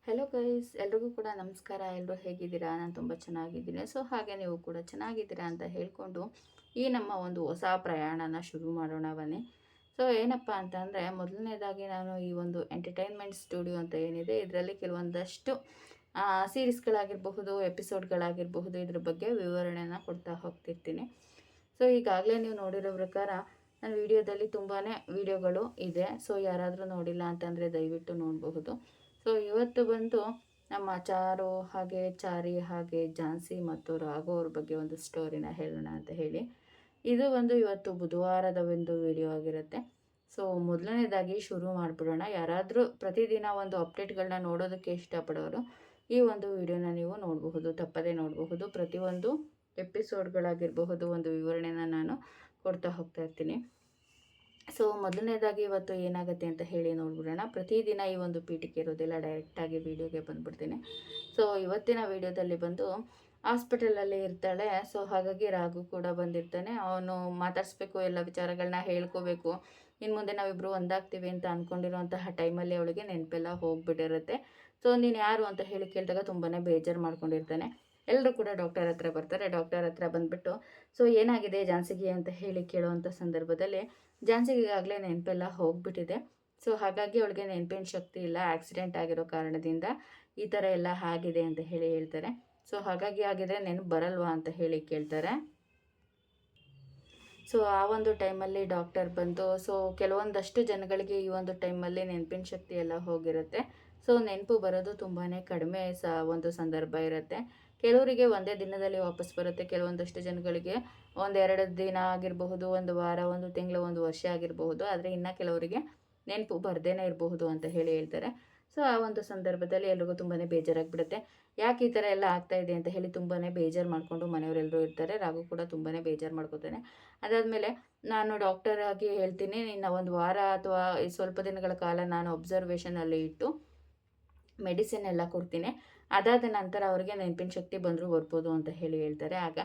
Hello guys, ಎಲ್ರಿಗೂ ಕೂಡ ನಮಸ್ಕಾರ. ಎಲ್ಲರೂ ಹೇಗಿದ್ದೀರಾ? ನಾನು ತುಂಬ ಚೆನ್ನಾಗಿದ್ದೀನಿ. ಹಾಗೆ ನೀವು ಕೂಡ ಚೆನ್ನಾಗಿದ್ದೀರಾ ಅಂತ ಹೇಳ್ಕೊಂಡು ಈ ನಮ್ಮ ಒಂದು ಹೊಸ ಪ್ರಯಾಣನ ಶುರು ಮಾಡೋಣ ಬನ್ನಿ. ಏನಪ್ಪ ಅಂತಂದರೆ, ಮೊದಲನೇದಾಗಿ ನಾನು ಈ ಒಂದು ಎಂಟರ್ಟೈನ್ಮೆಂಟ್ ಸ್ಟುಡಿಯೋ ಅಂತ ಏನಿದೆ, ಇದರಲ್ಲಿ ಕೆಲವೊಂದಷ್ಟು ಸೀರೀಸ್ಗಳಾಗಿರಬಹುದು, ಎಪಿಸೋಡ್ಗಳಾಗಿರಬಹುದು, ಇದ್ರ ಬಗ್ಗೆ ವಿವರಣೆನ ಕೊಡ್ತಾ ಹೋಗ್ತಿರ್ತೀನಿ. ಈಗಾಗಲೇ ನೀವು ನೋಡಿರೋ ಪ್ರಕಾರ ನನ್ನ ವಿಡಿಯೋದಲ್ಲಿ ತುಂಬಾ ವಿಡಿಯೋಗಳು ಇದೆ. ಯಾರಾದರೂ ನೋಡಿಲ್ಲ ಅಂತಂದರೆ ದಯವಿಟ್ಟು ನೋಡಬಹುದು. ಇವತ್ತು ಬಂದು ನಮ್ಮ ಚಾರು ಹಾಗೆ ಚಾರಿ ಹಾಗೆ ಝಾನ್ಸಿ ಮತ್ತು ರಾಘು ಅವ್ರ ಬಗ್ಗೆ ಒಂದು ಸ್ಟೋರಿನ ಹೇಳೋಣ ಅಂತ ಹೇಳಿ. ಇದು ಒಂದು ಇವತ್ತು ಬುಧವಾರದ ಒಂದು ವಿಡಿಯೋ ಆಗಿರುತ್ತೆ. ಮೊದಲನೇದಾಗಿ ಶುರು ಮಾಡಿಬಿಡೋಣ. ಯಾರಾದರೂ ಪ್ರತಿದಿನ ಒಂದು ಅಪ್ಡೇಟ್ಗಳನ್ನ ನೋಡೋದಕ್ಕೆ ಇಷ್ಟಪಡೋರು ಈ ಒಂದು ವಿಡಿಯೋನ ನೀವು ನೋಡಬಹುದು, ತಪ್ಪದೇ ನೋಡಬಹುದು. ಪ್ರತಿಯೊಂದು ಎಪಿಸೋಡ್ಗಳಾಗಿರಬಹುದು ಒಂದು ವಿವರಣೆನ ನಾನು ಕೊಡ್ತಾ ಹೋಗ್ತಾ ಇರ್ತೀನಿ. ಮೊದಲನೇದಾಗಿ ಇವತ್ತು ಏನಾಗುತ್ತೆ ಅಂತ ಹೇಳಿ ನೋಡ್ಬಿಡೋಣ. ಪ್ರತಿದಿನ ಈ ಒಂದು ಪೀಠಿಕೆ ಇರೋದಿಲ್ಲ, ಡೈರೆಕ್ಟಾಗಿ ವೀಡಿಯೋಗೆ ಬಂದುಬಿಡ್ತೀನಿ. ಇವತ್ತಿನ ವೀಡಿಯೋದಲ್ಲಿ ಬಂದು ಹಾಸ್ಪಿಟಲಲ್ಲಿ ಇರ್ತಾಳೆ. ಹಾಗಾಗಿ ರಾಘು ಕೂಡ ಬಂದಿರ್ತಾನೆ. ಅವನು ಮಾತಾಡಿಸ್ಬೇಕು, ಎಲ್ಲ ವಿಚಾರಗಳನ್ನ ಹೇಳ್ಕೋಬೇಕು. ಇನ್ನು ಮುಂದೆ ನಾವಿಬ್ಬರು ಒಂದಾಗ್ತೀವಿ ಅಂತ ಅಂದ್ಕೊಂಡಿರೋಂತಹ ಟೈಮಲ್ಲಿ ಅವಳಿಗೆ ನೆನಪೆಲ್ಲ ಹೋಗ್ಬಿಟ್ಟಿರುತ್ತೆ. ನೀನು ಯಾರು ಅಂತ ಹೇಳಿ ಕೇಳಿದಾಗ ತುಂಬಾ ಬೇಜಾರು ಮಾಡ್ಕೊಂಡಿರ್ತಾನೆ. ಎಲ್ಲರೂ ಕೂಡ ಡಾಕ್ಟರ್ ಹತ್ರ ಬರ್ತಾರೆ. ಡಾಕ್ಟರ್ ಹತ್ರ ಬಂದುಬಿಟ್ಟು ಏನಾಗಿದೆ ಝಾನ್ಸಿಗೆ ಅಂತ ಹೇಳಿ ಕೇಳುವಂಥ ಸಂದರ್ಭದಲ್ಲಿ ಝಾನ್ಸಿಗೆ ಈಗಾಗಲೇ ನೆನಪೆಲ್ಲ ಹೋಗ್ಬಿಟ್ಟಿದೆ. ಹಾಗಾಗಿ ಅವಳಿಗೆ ನೆನಪಿನ ಶಕ್ತಿ ಇಲ್ಲ, ಆಕ್ಸಿಡೆಂಟ್ ಆಗಿರೋ ಕಾರಣದಿಂದ ಈ ಥರ ಎಲ್ಲ ಆಗಿದೆ ಅಂತ ಹೇಳಿ ಹೇಳ್ತಾರೆ. ಹಾಗಾಗಿ ಆಗಿದ್ರೆ ನೆನಪು ಬರಲ್ವಾ ಅಂತ ಹೇಳಿ ಕೇಳ್ತಾರೆ. ಆ ಒಂದು ಟೈಮಲ್ಲಿ ಡಾಕ್ಟರ್ ಬಂದು ಕೆಲವೊಂದಷ್ಟು ಜನಗಳಿಗೆ ಈ ಒಂದು ಟೈಮಲ್ಲಿ ನೆನಪಿನ ಶಕ್ತಿ ಎಲ್ಲ ಹೋಗಿರುತ್ತೆ. ನೆನಪು ಬರೋದು ತುಂಬಾ ಕಡಿಮೆ ಒಂದು ಸಂದರ್ಭ ಇರುತ್ತೆ. ಕೆಲವರಿಗೆ ಒಂದೇ ದಿನದಲ್ಲಿ ವಾಪಸ್ ಬರುತ್ತೆ. ಕೆಲವೊಂದಷ್ಟು ಜನಗಳಿಗೆ ಒಂದೆರಡು ದಿನ ಆಗಿರಬಹುದು, ಒಂದು ವಾರ, ಒಂದು ತಿಂಗಳು, ಒಂದು ವರ್ಷ ಆಗಿರಬಹುದು. ಆದರೆ ಇನ್ನು ಕೆಲವರಿಗೆ ನೆನಪು ಬರ್ದೇನೆ ಇರಬಹುದು ಅಂತ ಹೇಳಿ ಹೇಳ್ತಾರೆ. ಆ ಒಂದು ಸಂದರ್ಭದಲ್ಲಿ ಎಲ್ರಿಗೂ ತುಂಬಾ ಬೇಜಾರಾಗಿಬಿಡುತ್ತೆ. ಯಾಕೆ ಈ ಥರ ಎಲ್ಲ ಆಗ್ತಾ ಇದೆ ಅಂತ ಹೇಳಿ ತುಂಬಾ ಬೇಜಾರು ಮಾಡಿಕೊಂಡು ಮನೆಯವರೆಲ್ಲರೂ ಇರ್ತಾರೆ. ರಾಘು ಕೂಡ ತುಂಬಾ ಬೇಜಾರು ಮಾಡ್ಕೋತಾನೆ. ಅದಾದಮೇಲೆ ನಾನು ಡಾಕ್ಟರ್ ಆಗಿ ಹೇಳ್ತೀನಿ, ನಿನ್ನ ಒಂದು ವಾರ ಅಥವಾ ಸ್ವಲ್ಪ ದಿನಗಳ ಕಾಲ ನಾನು ಅಬ್ಸರ್ವೇಷನಲ್ಲಿ ಇಟ್ಟು ಮೆಡಿಸಿನ್ ಎಲ್ಲ ಕೊಡ್ತೀನಿ. ಅದಾದ ನಂತರ ಅವರಿಗೆ ನೆನಪಿನ ಶಕ್ತಿ ಬಂದರೂ ಬರ್ಬೋದು ಅಂತ ಹೇಳಿ ಹೇಳ್ತಾರೆ. ಆಗ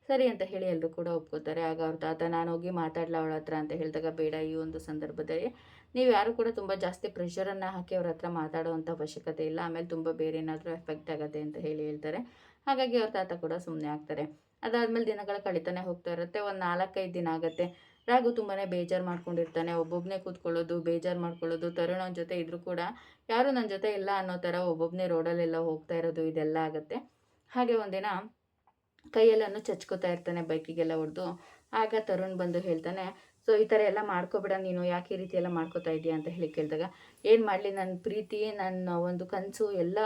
ಸರಿ ಅಂತ ಹೇಳಿ ಎಲ್ಲರೂ ಕೂಡ ಒಪ್ಕೋತಾರೆ. ಆಗ ಅವ್ರ ತಾತ, ನಾನು ಹೋಗಿ ಮಾತಾಡಲ ಅವಳ ಹತ್ರ ಅಂತ ಹೇಳಿದಾಗ, ಬೇಡ, ಈ ಒಂದು ಸಂದರ್ಭದಲ್ಲಿ ನೀವು ಯಾರು ಕೂಡ ತುಂಬ ಜಾಸ್ತಿ ಪ್ರೆಷರನ್ನು ಹಾಕಿ ಅವ್ರ ಹತ್ರ ಮಾತಾಡೋವಂಥ ಅವಶ್ಯಕತೆ ಇಲ್ಲ. ಆಮೇಲೆ ತುಂಬ ಬೇರೆ ಏನಾದರೂ ಎಫೆಕ್ಟ್ ಆಗುತ್ತೆ ಅಂತ ಹೇಳಿ ಹೇಳ್ತಾರೆ. ಹಾಗಾಗಿ ಅವ್ರ ತಾತ ಕೂಡ ಸುಮ್ಮನೆ ಆಗ್ತಾರೆ. ಅದಾದಮೇಲೆ ದಿನಗಳು ಕಳೀತಾನೆ ಹೋಗ್ತಾ ಇರುತ್ತೆ. ಒಂದು 4-5 ದಿನ ಆಗುತ್ತೆ. ರಾಘು ತುಂಬಾ ಬೇಜಾರು ಮಾಡ್ಕೊಂಡಿರ್ತಾನೆ. ಒಬ್ಬೊಬ್ಬನೇ ಕೂತ್ಕೊಳ್ಳೋದು, ಬೇಜಾರು ಮಾಡ್ಕೊಳ್ಳೋದು. ತರುಣನ ಜೊತೆ ಇದ್ರೂ ಕೂಡ ಯಾರೂ ನನ್ನ ಜೊತೆ ಇಲ್ಲ ಅನ್ನೋ ಥರ ಒಬ್ಬೊಬ್ಬನೇ ರೋಡಲ್ಲೆಲ್ಲ ಹೋಗ್ತಾ ಇರೋದು, ಇದೆಲ್ಲ ಆಗುತ್ತೆ. ಹಾಗೆ ಒಂದಿನ ಕೈಯೆಲ್ಲನೂ ಚಚ್ಕೋತಾ ಇರ್ತಾನೆ, ಬೈಕಿಗೆಲ್ಲ ಹೊಡೆದು. ಆಗ ತರುಣ್ ಬಂದು ಹೇಳ್ತಾನೆ, ಈ ಥರ ಎಲ್ಲ ಮಾಡ್ಕೋಬೇಡ ನೀನು, ಯಾಕೆ ಈ ರೀತಿ ಎಲ್ಲ ಮಾಡ್ಕೋತಾ ಇದೆಯಾ ಅಂತ ಹೇಳಿ ಕೇಳಿದಾಗ, ಏನು ಮಾಡಲಿ, ನನ್ನ ಪ್ರೀತಿ, ನನ್ನ ಒಂದು ಕನಸು ಎಲ್ಲ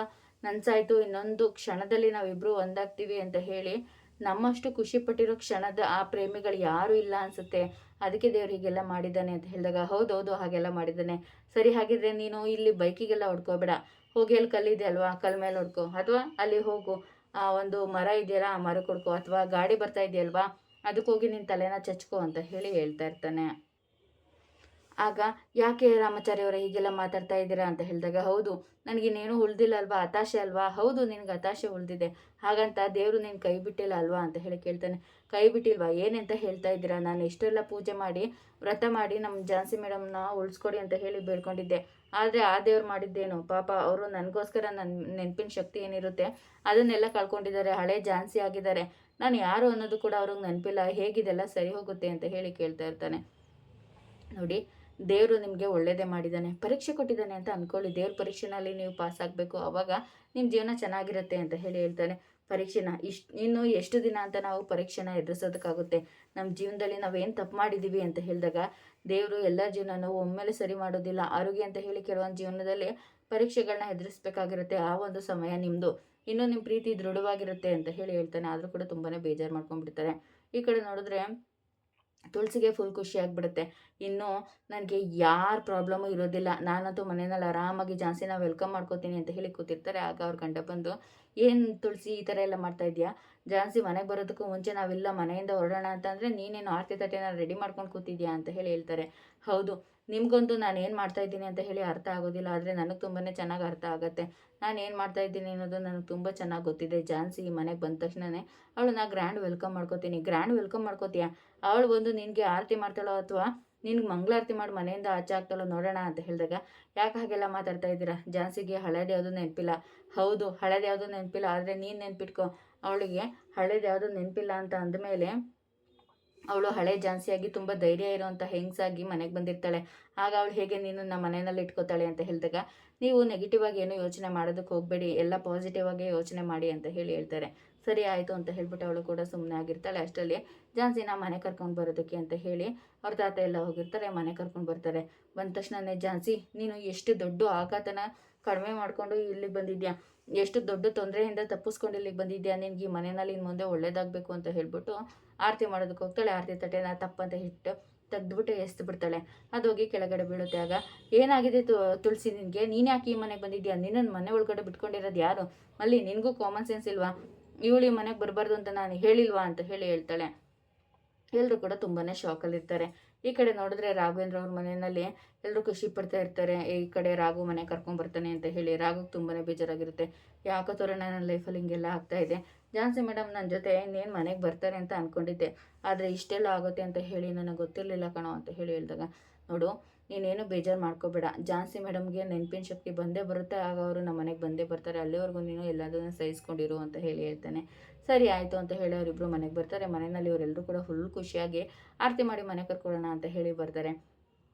ನನಸಾಯಿತು. ಇನ್ನೊಂದು ಕ್ಷಣದಲ್ಲಿ ನಾವಿಬ್ಬರು ಒಂದಾಗ್ತೀವಿ ಅಂತ ಹೇಳಿ ನಮ್ಮಷ್ಟು ಖುಷಿಪಟ್ಟಿರೋ ಕ್ಷಣದ ಆ ಪ್ರೇಮಿಗಳು ಯಾರೂ ಇಲ್ಲ ಅನಿಸುತ್ತೆ. ಅದಕ್ಕೆ ದೇವ್ರು ಹೀಗೆಲ್ಲ ಮಾಡಿದ್ದಾನೆ ಅಂತ ಹೇಳಿದಾಗ, ಹೌದೌದು, ಹಾಗೆಲ್ಲ ಮಾಡಿದ್ದಾನೆ. ಸರಿ, ಹಾಗಿದ್ರೆ ನೀನು ಇಲ್ಲಿ ಬೈಕಿಗೆಲ್ಲ ಹೊಡ್ಕೋಬೇಡ, ಹೋಗಿ ಅಲ್ಲಿ ಕಲ್ಲಿದೆ ಅಲ್ವಾ, ಕಲ್ ಮೇಲೆ ಹೊಡ್ಕೊ, ಅಥವಾ ಅಲ್ಲಿ ಹೋಗು, ಒಂದು ಮರ ಇದೆಯಲ್ಲ ಆ ಮರಕ್ಕೆ ಹೊಡ್ಕೊ, ಅಥವಾ ಗಾಡಿ ಬರ್ತಾ ಇದೆಯಲ್ವಾ ಅದಕ್ಕೆ ಹೋಗಿ ನಿನ್ನ ತಲೆನ ಚಚ್ಕೋ ಅಂತ ಹೇಳಿ ಹೇಳ್ತಾ ಇರ್ತಾನೆ. ಆಗ ಯಾಕೆ ರಾಮಾಚಾರ್ಯ ಅವರೇ ಹೀಗೆಲ್ಲ ಮಾತಾಡ್ತಾ ಇದ್ದೀರಾ ಅಂತ ಹೇಳಿದಾಗ, ಹೌದು, ನನಗಿನ್ನೇನು ಉಳ್ದಿಲ್ಲ ಅಲ್ವಾ, ಹತಾಶೆ ಅಲ್ವಾ. ಹೌದು, ನಿನಗೆ ಹತಾಶೆ ಉಳಿದಿದೆ, ಹಾಗಂತ ದೇವರು ನೀನು ಕೈ ಬಿಟ್ಟಿಲ್ಲ ಅಲ್ವಾ ಅಂತ ಹೇಳಿ ಕೇಳ್ತಾನೆ. ಕೈ ಬಿಟ್ಟಿಲ್ವಾ, ಏನಂತ ಹೇಳ್ತಾ ಇದ್ದೀರಾ? ನಾನು ಎಷ್ಟೆಲ್ಲ ಪೂಜೆ ಮಾಡಿ ವ್ರತ ಮಾಡಿ ನಮ್ಮ ಝಾನ್ಸಿ ಮೇಡಮ್ನ ಉಳಿಸ್ಕೊಡಿ ಅಂತ ಹೇಳಿ ಬೇಡ್ಕೊಂಡಿದ್ದೆ. ಆದರೆ ಆ ದೇವ್ರು ಮಾಡಿದ್ದೇನು ಪಾಪ, ಅವರು ನನಗೋಸ್ಕರ ನನ್ನ ನೆನಪಿನ ಶಕ್ತಿ ಏನಿರುತ್ತೆ ಅದನ್ನೆಲ್ಲ ಕಳ್ಕೊಂಡಿದ್ದಾರೆ, ಹಳೆ ಝಾನ್ಸಿ ಆಗಿದ್ದಾರೆ. ನಾನು ಯಾರು ಅನ್ನೋದು ಕೂಡ ಅವ್ರಿಗೆ ನೆನಪಿಲ್ಲ, ಹೇಗಿದೆಲ್ಲ ಸರಿ ಹೋಗುತ್ತೆ ಅಂತ ಹೇಳಿ ಕೇಳ್ತಾ ಇರ್ತಾನೆ. ನೋಡಿ, ದೇವರು ನಿಮಗೆ ಒಳ್ಳೆಯದೇ ಮಾಡಿದ್ದಾನೆ, ಪರೀಕ್ಷೆ ಕೊಟ್ಟಿದ್ದಾನೆ ಅಂತ ಅಂದ್ಕೊಳ್ಳಿ. ದೇವ್ರ ಪರೀಕ್ಷೆನಲ್ಲಿ ನೀವು ಪಾಸ್ ಆಗಬೇಕು, ಆವಾಗ ನಿಮ್ಮ ಜೀವನ ಚೆನ್ನಾಗಿರುತ್ತೆ ಅಂತ ಹೇಳಿ ಹೇಳ್ತಾನೆ. ಪರೀಕ್ಷೆನ ಇನ್ನು ಎಷ್ಟು ದಿನ ಅಂತ ನಾವು ಪರೀಕ್ಷೆನ ಎದುರಿಸೋದಕ್ಕಾಗುತ್ತೆ? ನಮ್ಮ ಜೀವನದಲ್ಲಿ ನಾವೇನು ತಪ್ಪು ಮಾಡಿದ್ದೀವಿ ಅಂತ ಹೇಳಿದಾಗ, ದೇವರು ಎಲ್ಲ ಜೀವನನೂ ಒಮ್ಮೆಲೆ ಸರಿ ಮಾಡೋದಿಲ್ಲ. ಆರೋಗ್ಯ ಅಂತ ಹೇಳಿ ಕೆಲವೊಂದು ಜೀವನದಲ್ಲಿ ಪರೀಕ್ಷೆಗಳನ್ನ ಎದುರಿಸ್ಬೇಕಾಗಿರುತ್ತೆ. ಆ ಒಂದು ಸಮಯ ನಿಮ್ಮದು, ಇನ್ನೂ ನಿಮ್ಮ ಪ್ರೀತಿ ದೃಢವಾಗಿರುತ್ತೆ ಅಂತ ಹೇಳಿ ಹೇಳ್ತಾನೆ. ಆದರೂ ಕೂಡ ತುಂಬಾ ಬೇಜಾರು ಮಾಡ್ಕೊಂಡ್ಬಿಡ್ತಾರೆ. ಈ ಕಡೆ ನೋಡಿದ್ರೆ ತುಳಸಿಗೆ ಫುಲ್ ಖುಷಿ ಆಗಿಬಿಡುತ್ತೆ. ಇನ್ನು ನನಗೆ ಯಾರ ಪ್ರಾಬ್ಲಮ್ಮು ಇರೋದಿಲ್ಲ, ನಾನಂತೂ ಮನೆಯಲ್ಲಿ ಆರಾಮಾಗಿ ಝಾನ್ಸಿನ ವೆಲ್ಕಮ್ ಮಾಡ್ಕೋತೀನಿ ಅಂತ ಹೇಳಿ ಕೂತಿರ್ತಾರೆ. ಆಗ ಅವ್ರ ಗಂಡ ಬಂದು, ಏನು ತುಳಸಿ ಈ ಥರ ಎಲ್ಲ ಮಾಡ್ತಾ ಇದೆಯಾ? ಝಾನ್ಸಿ ಮನೆಗೆ ಬರೋದಕ್ಕೂ ಮುಂಚೆ ನಾವಿಲ್ಲ ಮನೆಯಿಂದ ಹೊರಡೋಣ ಅಂತಂದರೆ ನೀನೇನು ಆರತಿ ತಟ್ಟೆನ ರೆಡಿ ಮಾಡ್ಕೊಂಡು ಕೂತಿದ್ಯಾ ಅಂತ ಹೇಳಿ ಹೇಳ್ತಾರೆ. ಹೌದು, ನಿಮಗಂತೂ ನಾನು ಏನು ಮಾಡ್ತಾ ಇದ್ದೀನಿ ಅಂತ ಹೇಳಿ ಅರ್ಥ ಆಗೋದಿಲ್ಲ, ಆದರೆ ನನಗೆ ತುಂಬಾ ಚೆನ್ನಾಗಿ ಅರ್ಥ ಆಗುತ್ತೆ. ನಾನು ಏನು ಮಾಡ್ತಾ ಇದ್ದೀನಿ ಅನ್ನೋದು ನನಗೆ ತುಂಬ ಚೆನ್ನಾಗಿ ಗೊತ್ತಿದೆ. ಝಾನ್ಸಿ ಮನೆಗೆ ಬಂದ ತಕ್ಷಣವೇ ಅವಳನ್ನ ಗ್ರ್ಯಾಂಡ್ ವೆಲ್ಕಮ್ ಮಾಡ್ಕೋತೀನಿ. ಗ್ರ್ಯಾಂಡ್ ವೆಲ್ಕಮ್ ಮಾಡ್ಕೋತೀಯಾ? ಅವಳು ಬಂದು ನಿನಗೆ ಆರತಿ ಮಾಡ್ತಾಳೋ ಅಥವಾ ನಿನ್ಗೆ ಮಂಗಳಾರತಿ ಮಾಡಿ ಮನೆಯಿಂದ ಆಚೆ ಆಗ್ತಾಳೋ ನೋಡೋಣ ಅಂತ ಹೇಳಿದಾಗ, ಯಾಕೆ ಹಾಗೆಲ್ಲ ಮಾತಾಡ್ತಾ ಇದ್ದೀರಾ, ಝಾನ್ಸಿಗೆ ಹಳೇದು ಯಾವುದೂ ನೆನಪಿಲ್ಲ. ಹೌದು, ಹಳೇದು ಯಾವುದೂ ನೆನಪಿಲ್ಲ, ಆದರೆ ನೀನು ನೆನ್ಪಿಟ್ಕೊ, ಅವಳಿಗೆ ಹಳೇದು ಯಾವುದೂ ನೆನಪಿಲ್ಲ ಅಂತ ಅಂದಮೇಲೆ ಅವಳು ಹಳೆ ಝಾನ್ಸಿಯಾಗಿ ತುಂಬ ಧೈರ್ಯ ಇರೋವಂಥ ಹೆಂಗಸಾಗಿ ಮನೆಗೆ ಬಂದಿರ್ತಾಳೆ. ಆಗ ಅವಳು ಹೇಗೆ ನೀನು ನಮ್ಮ ಮನೆಯಲ್ಲಿ ಇಟ್ಕೋತಾಳೆ ಅಂತ ಹೇಳಿದಾಗ, ನೀವು ನೆಗೆಟಿವ್ ಆಗಿ ಏನೂ ಯೋಚನೆ ಮಾಡೋದಕ್ಕೆ ಹೋಗಬೇಡಿ, ಎಲ್ಲ ಪಾಸಿಟಿವ್ ಆಗಿ ಯೋಚನೆ ಮಾಡಿ ಅಂತ ಹೇಳ್ತಾರೆ. ಸರಿ ಆಯಿತು ಅಂತ ಹೇಳ್ಬಿಟ್ಟು ಅವಳು ಕೂಡ ಸುಮ್ಮನೆ ಆಗಿರ್ತಾಳೆ. ಅಷ್ಟರಲ್ಲಿ ಝಾನ್ಸಿನ ಮನೆ ಕರ್ಕೊಂಡು ಬರೋದಕ್ಕೆ ಅಂತ ಹೇಳಿ ಅವ್ರ ತಾತ ಎಲ್ಲ ಹೋಗಿರ್ತಾರೆ, ಮನೆ ಕರ್ಕೊಂಡು ಬರ್ತಾರೆ. ಬಂದ ತಕ್ಷಣನೇ, ಝಾನ್ಸಿ ನೀನು ಎಷ್ಟು ದೊಡ್ಡ ಆಘಾತನ ಕಡಿಮೆ ಮಾಡಿಕೊಂಡು ಇಲ್ಲಿಗೆ ಬಂದಿದ್ಯಾ, ಎಷ್ಟು ದೊಡ್ಡ ತೊಂದರೆಯಿಂದ ತಪ್ಪಿಸ್ಕೊಂಡು ಇಲ್ಲಿಗೆ ಬಂದಿದ್ಯಾ, ನಿನ್ಗೆ ಈ ಮನೆಯಲ್ಲಿ ಇನ್ನು ಮುಂದೆ ಒಳ್ಳೇದಾಗಬೇಕು ಅಂತ ಹೇಳ್ಬಿಟ್ಟು ಆರತಿ ಮಾಡೋದಕ್ಕೆ ಹೋಗ್ತಾಳೆ. ಆರತಿ ತಟ್ಟೆನ ತಪ್ಪಂತ ಹಿಟ್ಟು ತೆಗೆದ್ಬಿಟ್ಟು ಎಸ್ದು ಬಿಡ್ತಾಳೆ. ಅದು ಹೋಗಿ ಕೆಳಗಡೆ ಬೀಳುತ್ತೆ. ಆಗ ಏನಾಗಿದೆ ತುಳಸಿ ನಿನಗೆ, ನೀನು ಯಾಕೆ ಈ ಮನೆಗೆ ಬಂದಿದ್ಯಾ, ನಿನ್ನನ್ನು ಮನೆ ಒಳಗಡೆ ಬಿಟ್ಕೊಂಡಿರೋದು ಯಾರು, ಮಲ್ಲಿ ನಿನಗೂ ಕಾಮನ್ ಸೆನ್ಸ್ ಇಲ್ವಾ, ಇವಳು ಈ ಮನೆಗೆ ಬರಬಾರ್ದು ಅಂತ ನಾನು ಹೇಳಿಲ್ವಾ ಅಂತ ಹೇಳ್ತಾಳೆ. ಎಲ್ಲರೂ ಕೂಡ ತುಂಬಾ ಶಾಕಲ್ಲಿರ್ತಾರೆ. ಈ ಕಡೆ ನೋಡಿದ್ರೆ ರಾಘವೇಂದ್ರ ಅವ್ರ ಮನೆಯಲ್ಲಿ ಎಲ್ಲರೂ ಖುಷಿ ಪಡ್ತಾ ಇರ್ತಾರೆ. ಈ ಕಡೆ ರಾಘು ಮನೆ ಕರ್ಕೊಂಡ್ಬರ್ತಾನೆ ಅಂತ ಹೇಳಿ ರಾಘುಗೆ ತುಂಬಾ ಬೇಜಾರಾಗಿರುತ್ತೆ. ಯಾಕೋ ತೋರಣ ನನ್ನ ಲೈಫಲ್ಲಿ ಹಿಂಗೆಲ್ಲ ಆಗ್ತಾ ಇದೆ, ಝಾನ್ಸಿ ಮೇಡಮ್ ನನ್ನ ಜೊತೆ ಇನ್ನೇನು ಮನೆಗೆ ಬರ್ತಾರೆ ಅಂತ ಅಂದ್ಕೊಂಡಿದ್ದೆ, ಆದರೆ ಇಷ್ಟೆಲ್ಲ ಆಗುತ್ತೆ ಅಂತ ಹೇಳಿ ನನಗೆ ಗೊತ್ತಿರಲಿಲ್ಲ ಕಣೋ ಅಂತ ಹೇಳಿದಾಗ, ನೋಡು ನೀನೇನು ಬೇಜಾರು ಮಾಡ್ಕೋಬೇಡ, ಝಾನ್ಸಿ ಮೇಡಮ್ಗೆ ನೆನಪಿನ ಶಕ್ತಿ ಬಂದೇ ಬರುತ್ತೆ, ಆಗ ಅವರು ನಮ್ಮ ಮನೆಗೆ ಬಂದೇ ಬರ್ತಾರೆ, ಅಲ್ಲಿವರೆಗೂ ನೀನು ಎಲ್ಲದನ್ನು ಸಹಿಸ್ಕೊಂಡಿರು ಅಂತ ಹೇಳ್ತಾನೆ. ಸರಿ ಆಯಿತು ಅಂತ ಹೇಳಿ ಅವರಿಬ್ಬರು ಮನೆಗೆ ಬರ್ತಾರೆ. ಮನೆಯಲ್ಲಿ ಇವರೆಲ್ಲರೂ ಕೂಡ ಫುಲ್ ಖುಷಿಯಾಗಿ ಆರತಿ ಮಾಡಿ ಮನೆ ಕರ್ಕೊಳ್ಳೋಣ ಅಂತ ಹೇಳಿ ಬರ್ತಾರೆ.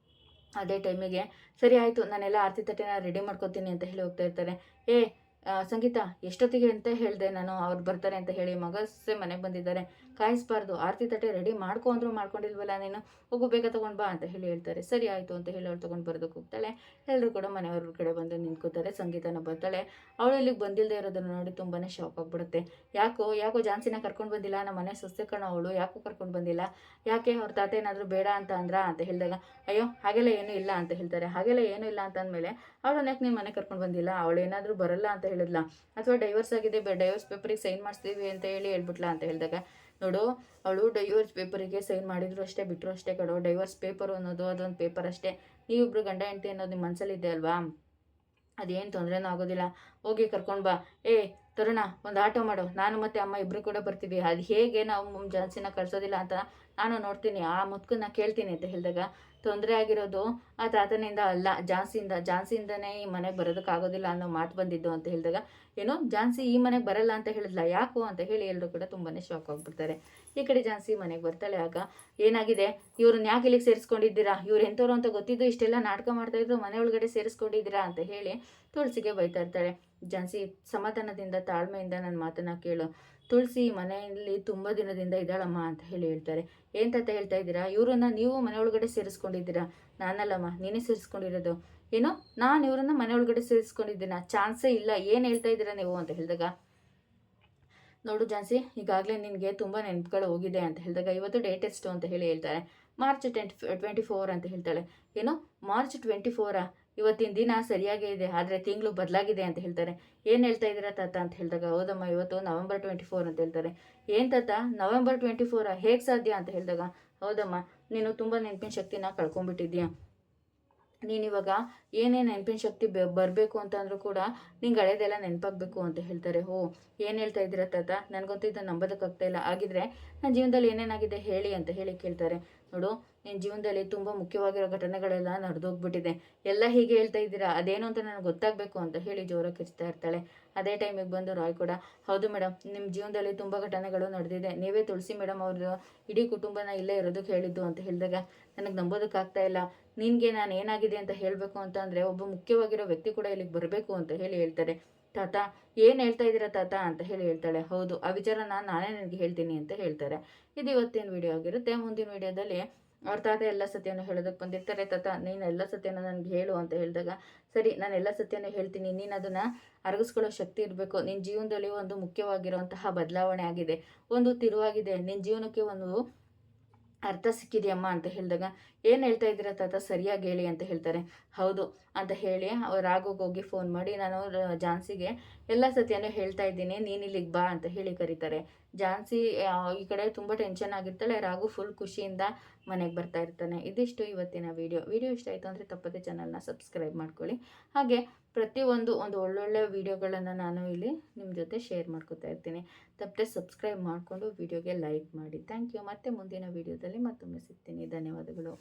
ಅದೇ ಟೈಮಿಗೆ ಸರಿ ಆಯಿತು, ನಾನೆಲ್ಲ ಆರತಿ ತಟ್ಟೆನ ರೆಡಿ ಮಾಡ್ಕೊತೀನಿ ಅಂತ ಹೇಳಿ ಹೋಗ್ತಾ ಇರ್ತಾರೆ. ಸಂಗೀತ ಎಷ್ಟೊತ್ತಿಗೆ ಅಂತ ಹೇಳಿದೆ ನಾನು, ಅವ್ರು ಬರ್ತಾರೆ ಅಂತ ಹೇಳಿ, ಮಗಸೆ ಮನೆಗೆ ಬಂದಿದ್ದಾರೆ, ಕಾಯಿಸ್ಬಾರ್ದು, ಆರತಿ ತಟ್ಟೆ ರೆಡಿ ಮಾಡ್ಕೊ ಅಂದರೂ ಮಾಡ್ಕೊಂಡಿಲ್ವಲ್ಲ ನೀನು, ಹೋಗು ಬೇಗ ತೊಗೊಂಡು ಬಾ ಅಂತ ಹೇಳ್ತಾರೆ. ಸರಿ ಆಯಿತು ಅಂತ ಹೇಳಿ ಅವಳು ತೊಗೊಂಡು ಬರೋದಕ್ಕೆ ಹೋಗ್ತಾಳೆ. ಎಲ್ಲರೂ ಕೂಡ ಮನೆಯವ್ರ ಕಡೆ ಬಂದು ನಿಂತ್ಕೋತಾರೆ. ಸಂಗೀತನ ಬರ್ತಾಳೆ. ಅವಳು ಇಲ್ಲಿಗೆ ಬಂದಿಲ್ಲದೆ ಇರೋದನ್ನು ನೋಡಿ ತುಂಬಾ ಶಾಕ್ ಆಗಿಬಿಡುತ್ತೆ. ಯಾಕೋ ಝಾನ್ಸಿನ ಕರ್ಕೊಂಡು ಬಂದಿಲ್ಲ, ನಮ್ಮ ಮನೆ ಸೊಸೆ ಕಣೋ ಅವಳು, ಯಾಕೋ ಕರ್ಕೊಂಡು ಬಂದಿಲ್ಲ, ಯಾಕೆ ಅವ್ರ ತಾತ ಏನಾದರೂ ಬೇಡ ಅಂತ ಅಂತ ಹೇಳಿದಾಗ, ಅಯ್ಯೋ ಹಾಗೆಲ್ಲ ಏನೂ ಇಲ್ಲ ಅಂತ ಹೇಳ್ತಾರೆ. ಹಾಗೆಲ್ಲ ಏನೂ ಇಲ್ಲ ಅಂತ ಅಂದಮೇಲೆ ಅವಳನ್ನ ಯಾಕೆ ನೀನು ಮನೆ ಕರ್ಕೊಂಡು ಬಂದಿಲ್ಲ, ಅವಳು ಏನಾದರೂ ಬರಲ್ಲ ಅಂತ ಹೇಳಿದ್ಲಾ, ಅಥವಾ ಡೈವರ್ಸ್ ಆಗಿದೆ, ಡೈವರ್ಸ್ ಪೇಪರಿಗೆ ಸೈನ್ ಮಾಡಿಸ್ತೀವಿ ಅಂತ ಹೇಳ್ಬಿಟ್ಲಾ ಅಂತ ಹೇಳಿದಾಗ, ನೋಡು ಅವಳು ಡೈವರ್ಸ್ ಪೇಪರಿಗೆ ಸೈನ್ ಮಾಡಿದ್ರು ಅಷ್ಟೇ, ಬಿಟ್ಟರು ಅಷ್ಟೇ ಕಣೋ, ಡೈವರ್ಸ್ ಪೇಪರು ಅನ್ನೋದು ಅದೊಂದು ಪೇಪರ್ ಅಷ್ಟೇ, ನೀವಿಬ್ರು ಗಂಡ ಹೆಂಡತಿ ಅನ್ನೋದು ನಿಮ್ಮ ಮನಸ್ಸಲ್ಲಿದೆ ಅಲ್ವಾ, ಅದೇನು ತೊಂದರೆನೂ ಆಗೋದಿಲ್ಲ, ಹೋಗಿ ಕರ್ಕೊಂಡು ಬಾ. ತರುಣ ಒಂದು ಆಟೋ ಮಾಡು, ನಾನು ಮತ್ತು ಅಮ್ಮ ಇಬ್ಬರು ಕೂಡ ಬರ್ತೀವಿ, ಅದು ಹೇಗೆ ನಾವು ಝಾನ್ಸಿನ ಕಳಿಸೋದಿಲ್ಲ ಅಂತ ನಾನು ನೋಡ್ತೀನಿ, ಆ ಮುತ್ಕನ್ನ ಕೇಳ್ತೀನಿ ಅಂತ ಹೇಳಿದಾಗ, ತೊಂದರೆ ಆಗಿರೋದು ಆ ತಾತನಿಂದ ಅಲ್ಲ, ಝಾನ್ಸಿಯಿಂದನೇ ಈ ಮನೆಗೆ ಬರೋದಕ್ಕಾಗೋದಿಲ್ಲ ಅನ್ನೋ ಮಾತು ಬಂದಿದ್ದು ಅಂತ ಹೇಳಿದಾಗ, ಏನೋ ಝಾನ್ಸಿ ಈ ಮನೆಗೆ ಬರಲ್ಲ ಅಂತ ಹೇಳಿದ್ಲ, ಯಾಕೋ ಅಂತ ಹೇಳಿ ಎಲ್ಲರೂ ಕೂಡ ತುಂಬಾ ಶಾಕ್ ಆಗಿಬಿಡ್ತಾರೆ. ಈ ಕಡೆ ಝಾನ್ಸಿ ಮನೆಗೆ ಬರ್ತಾಳೆ. ಆಗ ಏನಾಗಿದೆ, ಇವ್ರನ್ನ ಯಾಕೆ ಇಲ್ಲಿಗೆ ಸೇರಿಸ್ಕೊಂಡಿದ್ದೀರಾ, ಇವ್ರು ಎಂಥವ್ರು ಅಂತ ಗೊತ್ತಿದ್ದು ಇಷ್ಟೆಲ್ಲ ನಾಟಕ ಮಾಡ್ತಾಯಿದ್ರು, ಮನೆ ಒಳಗಡೆ ಸೇರಿಸ್ಕೊಂಡಿದ್ದೀರಾ ಅಂತ ಹೇಳಿ ತುಳಸಿಗೆ ಬೈತಾ ಇರ್ತಾಳೆ. ಝಾನ್ಸಿ ಸಮಾಧಾನದಿಂದ ತಾಳ್ಮೆಯಿಂದ ನನ್ನ ಮಾತನ್ನು ಕೇಳು, ತುಳಸಿ ಮನೆಯಲ್ಲಿ ತುಂಬ ದಿನದಿಂದ ಇದ್ದಾಳಮ್ಮ ಅಂತ ಹೇಳ್ತಾರೆ. ಏನು ತಾತ ಹೇಳ್ತಾ ಇದ್ದೀರಾ, ಇವರನ್ನ ನೀವು ಮನೆ ಒಳಗಡೆ ಸೇರಿಸ್ಕೊಂಡಿದ್ದೀರಾ, ನಾನಲ್ಲಮ್ಮ ನೀನೇ ಸೇರಿಸ್ಕೊಂಡಿರೋದು, ಏನೋ ನಾನು ಇವರನ್ನ ಮನೆ ಒಳಗಡೆ ಸೇರಿಸ್ಕೊಂಡಿದ್ದೀನ, ಚಾನ್ಸೇ ಇಲ್ಲ, ಏನು ಹೇಳ್ತಾ ಇದ್ದೀರಾ ನೀವು ಅಂತ ಹೇಳಿದಾಗ, ನೋಡು ಝಾನ್ಸಿ ಈಗಾಗಲೇ ನಿನಗೆ ತುಂಬ ನೆನಪುಗಳು ಹೋಗಿದೆ ಅಂತ ಹೇಳಿದಾಗ, ಇವತ್ತು ಡೇಟ್ ಎಷ್ಟು ಅಂತ ಹೇಳ್ತಾರೆ. ಮಾರ್ಚ್ 24 ಅಂತ ಹೇಳ್ತಾಳೆ. ಏನೋ ಮಾರ್ಚ್ 24 ಇವತ್ತಿನ ದಿನ ಸರಿಯಾಗೇ ಇದೆ, ಆದರೆ ತಿಂಗಳು ಬದಲಾಗಿದೆ ಅಂತ ಹೇಳ್ತಾರೆ. ಏನು ಹೇಳ್ತಾ ಇದ್ದೀರಾ ತಾತ ಅಂತ ಹೇಳಿದಾಗ, ಹೌದಮ್ಮ ಇವತ್ತು ನವೆಂಬರ್ 24 ಅಂತ ಹೇಳ್ತಾರೆ. ಏನು ತಾತ ನವೆಂಬರ್ 24 ಹೇಗೆ ಸಾಧ್ಯ ಅಂತ ಹೇಳಿದಾಗ, ಹೌದಮ್ಮ ನೀನು ತುಂಬ ನೆನಪಿನ ಶಕ್ತಿನ ಕಳ್ಕೊಂಡ್ಬಿಟ್ಟಿದ್ದೀಯ, ನೀನಿವಾಗ ಏನೇ ನೆನಪಿನ ಶಕ್ತಿ ಬರಬೇಕು ಅಂತ ಅಂದರೂ ಕೂಡ ನಿಂಗೆ ಹಳೇದೆಲ್ಲ ನೆನಪಾಗಬೇಕು ಅಂತ ಹೇಳ್ತಾರೆ. ಏನು ಹೇಳ್ತಾ ಇದ್ದೀರಾ ತಾತ, ನನಗಂತೂ ಇದನ್ನು ನಂಬೋದಕ್ಕಾಗ್ತಾ ಇಲ್ಲ, ಆಗಿದ್ರೆ ನನ್ನ ಜೀವನದಲ್ಲಿ ಏನೇನಾಗಿದೆ ಹೇಳಿ ಅಂತ ಕೇಳ್ತಾರೆ. ನೋಡು ನಿನ್ನ ಜೀವನದಲ್ಲಿ ತುಂಬ ಮುಖ್ಯವಾಗಿರೋ ಘಟನೆಗಳೆಲ್ಲ ನಡೆದೋಗ್ಬಿಟ್ಟಿದೆ, ಎಲ್ಲ ಹೀಗೆ ಹೇಳ್ತಾ ಇದ್ದೀರಾ, ಅದೇನು ಅಂತ ನನಗೆ ಗೊತ್ತಾಗಬೇಕು ಅಂತ ಹೇಳಿ ಜೋರಾಗಿ ಕಿರ್ಚ್ತಾ ಇರ್ತಾಳೆ. ಅದೇ ಟೈಮಿಗೆ ಬಂದು ರಾಯ್ ಕೂಡ, ಹೌದು ಮೇಡಮ್ ನಿಮ್ಮ ಜೀವನದಲ್ಲಿ ತುಂಬ ಘಟನೆಗಳು ನಡೆದಿದೆ, ನೀವೇ ತುಳಸಿ ಮೇಡಮ್ ಅವ್ರದ್ದು ಇಡೀ ಕುಟುಂಬನ ಇಲ್ಲೇ ಇರೋದಕ್ಕೆ ಹೇಳಿದ್ದು ಅಂತ ಹೇಳಿದಾಗ, ನನಗೆ ನಂಬೋದಕ್ಕಾಗ್ತಾ ಇಲ್ಲ, ನಿನಗೆ ನಾನು ಏನಾಗಿದೆ ಅಂತ ಹೇಳಬೇಕು ಅಂತ ಅಂದರೆ ಒಬ್ಬ ಮುಖ್ಯವಾಗಿರೋ ವ್ಯಕ್ತಿ ಕೂಡ ಇಲ್ಲಿಗೆ ಬರಬೇಕು ಅಂತ ಹೇಳ್ತಾರೆ. ತಾತ ಏನು ಹೇಳ್ತಾ ಇದ್ದೀರಾ ತಾತ ಅಂತ ಹೇಳ್ತಾಳೆ. ಹೌದು ಆ ವಿಚಾರ ನಾನೇ ನನಗೆ ಹೇಳ್ತೀನಿ ಅಂತ ಹೇಳ್ತಾರೆ. ಇದು ಇವತ್ತಿನ ವಿಡಿಯೋ ಆಗಿರುತ್ತೆ. ಮುಂದಿನ ವಿಡಿಯೋದಲ್ಲಿ ಅವ್ರ ತಾತ ಎಲ್ಲ ಸತ್ಯನೂ ಹೇಳೋದಕ್ಕೆ ಬಂದಿರ್ತಾರೆ. ತಾತ ನೀನು ಎಲ್ಲ ಸತ್ಯನ ನನಗೆ ಹೇಳು ಅಂತ ಹೇಳಿದಾಗ, ಸರಿ ನಾನು ಎಲ್ಲ ಸತ್ಯನೂ ಹೇಳ್ತೀನಿ, ನೀನು ಅದನ್ನು ಅರಗಿಸ್ಕೊಳ್ಳೋ ಶಕ್ತಿ ಇರಬೇಕು, ನಿನ್ನ ಜೀವನದಲ್ಲಿ ಒಂದು ಮುಖ್ಯವಾಗಿರುವಂತಹ ಬದಲಾವಣೆ ಆಗಿದೆ, ಒಂದು ತಿರುವಾಗಿದೆ, ನಿನ್ನ ಜೀವನಕ್ಕೆ ಒಂದು ಅರ್ಥ ಸಿಕ್ಕಿದೆಯಮ್ಮ ಅಂತ ಹೇಳಿದಾಗ, ಏನು ಹೇಳ್ತಾ ಇದ್ದೀರಾ ತಾತ ಸರಿಯಾಗಿ ಹೇಳಿ ಅಂತ ಹೇಳ್ತಾರೆ. ಹೌದು ಅಂತ ಹೇಳಿ ರಾಘುಗೆ ಹೋಗಿ ಫೋನ್ ಮಾಡಿ, ನಾನು ಝಾನ್ಸಿಗೆ ಎಲ್ಲ ಸತ್ಯನೂ ಹೇಳ್ತಾ ಇದ್ದೀನಿ, ನೀನು ಇಲ್ಲಿಗೆ ಬಾ ಅಂತ ಕರೀತಾರೆ. ಝಾನ್ಸಿ ಈ ಕಡೆ ತುಂಬ ಟೆನ್ಷನ್ ಆಗಿರ್ತಾಳೆ, ರಾಘು ಫುಲ್ ಖುಷಿಯಿಂದ ಮನೆಗೆ ಬರ್ತಾ ಇರ್ತಾನೆ. ಇದಿಷ್ಟು ಇವತ್ತಿನ ವಿಡಿಯೋ ಇಷ್ಟ ಆಯಿತು ಅಂದರೆ ತಪ್ಪದೆ ಚಾನಲ್ನ ಸಬ್ಸ್ಕ್ರೈಬ್ ಮಾಡ್ಕೊಳ್ಳಿ. ಹಾಗೆ ಪ್ರತಿಯೊಂದು ಒಳ್ಳೊಳ್ಳೆ ವಿಡಿಯೋಗಳನ್ನು ನಾನು ಇಲ್ಲಿ ನಿಮ್ಮ ಜೊತೆ ಶೇರ್ ಮಾಡ್ಕೊತಾ ಇರ್ತೀನಿ. ತಪ್ಪದೆ ಸಬ್ಸ್ಕ್ರೈಬ್ ಮಾಡಿಕೊಂಡು ವಿಡಿಯೋಗೆ ಲೈಕ್ ಮಾಡಿ. Thank you. ಮತ್ತೆ ಮುಂದಿನ ವಿಡಿಯೋದಲ್ಲಿ ಮತ್ತೊಮ್ಮೆ ಸಿಗ್ತೀನಿ. ಧನ್ಯವಾದಗಳು.